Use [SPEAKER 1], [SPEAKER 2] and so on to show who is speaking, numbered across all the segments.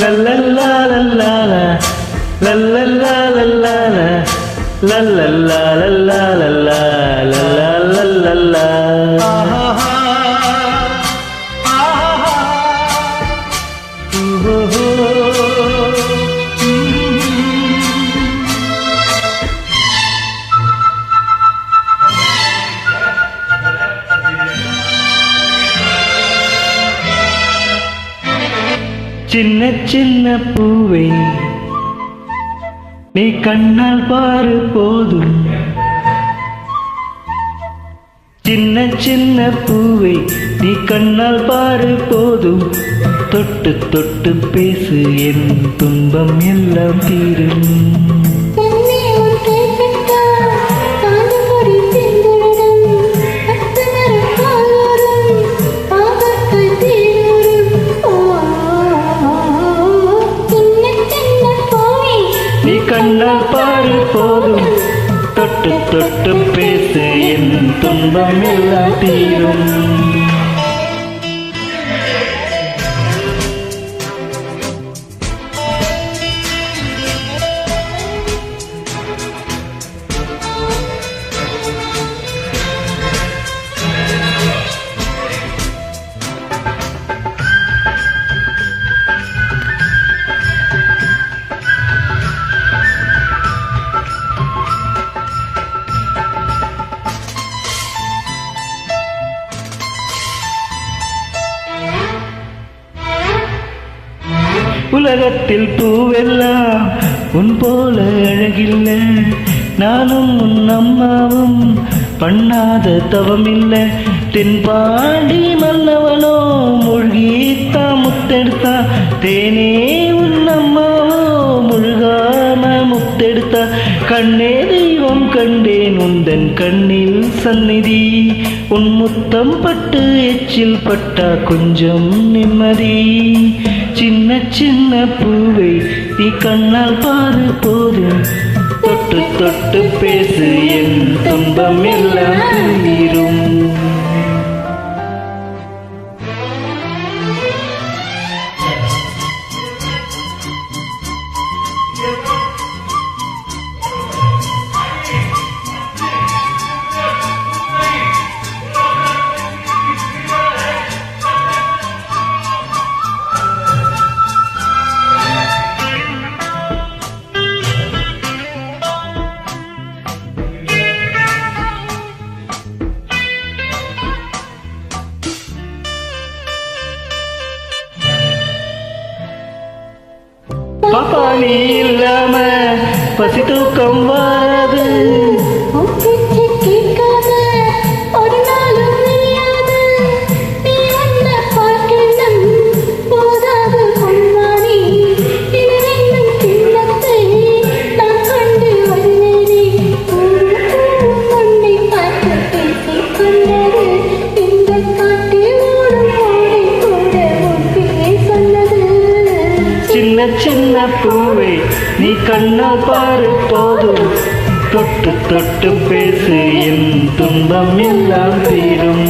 [SPEAKER 1] லல்லல்லா லல்லாலா லல்லல்லா லல்லாலா லல்லல்லா லல்லாலா லல்லல்லா சின்ன சின்ன பூவை நீ கண்ணால் பாரு போதும். சின்ன சின்ன பூவை நீ கண்ணால் பாரு போதும். தொட்டு தொட்டு பேசு என் துன்பம் எல்லாம் தீரும். நீ கண்ணால் பாரு போதும். தொட்டு தொட்டு பேசு என் துன்பம் எல்லாம் தீரும். உலகத்தில் பூவெல்லாம் உன் போல அழகில்லை. நானும் உன் அம்மாவும் பண்ணாத தவமில்லை. தென்பாண்டி மன்னவனோ மூழ்கித்தா முத்தெடுத்தா. தேனே உன் அம்மாவோ முழுகாம முத்தெடுத்தா. கண்ணே தெய்வம் கண்டேன் உந்தன் கண்ணில் சந்நிதி. உன் முத்தம் பட்டு எச்சில் பட்டா கொஞ்சம் நிம்மதி. சின்ன சின்ன பூவை நீ கண்ணால் பாரு போதும். தொட்டு தொட்டு பேசு என் துன்பம் எல்லாம் தீரும். பாப்பா நீ இல்லாம பசி தூக்கம் வராது. சின்ன சின்ன பூவை நீ கண்ணால் பாரு போதும். தொட்டு தொட்டு பேசு என் துன்பம் எல்லாம் தீரும்.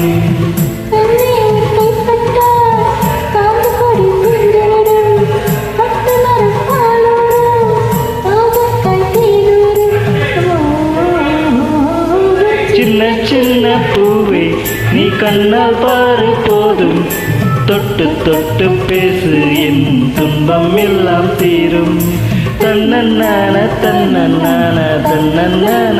[SPEAKER 1] சின்ன சின்ன பூவை நீ கண்ணால் பாரு போதும். தொட்டு தொட்டு பேசு என் துன்பம் எல்லாம் தீரும். தன்னன்னான தன்னன்னான தன்னன்னான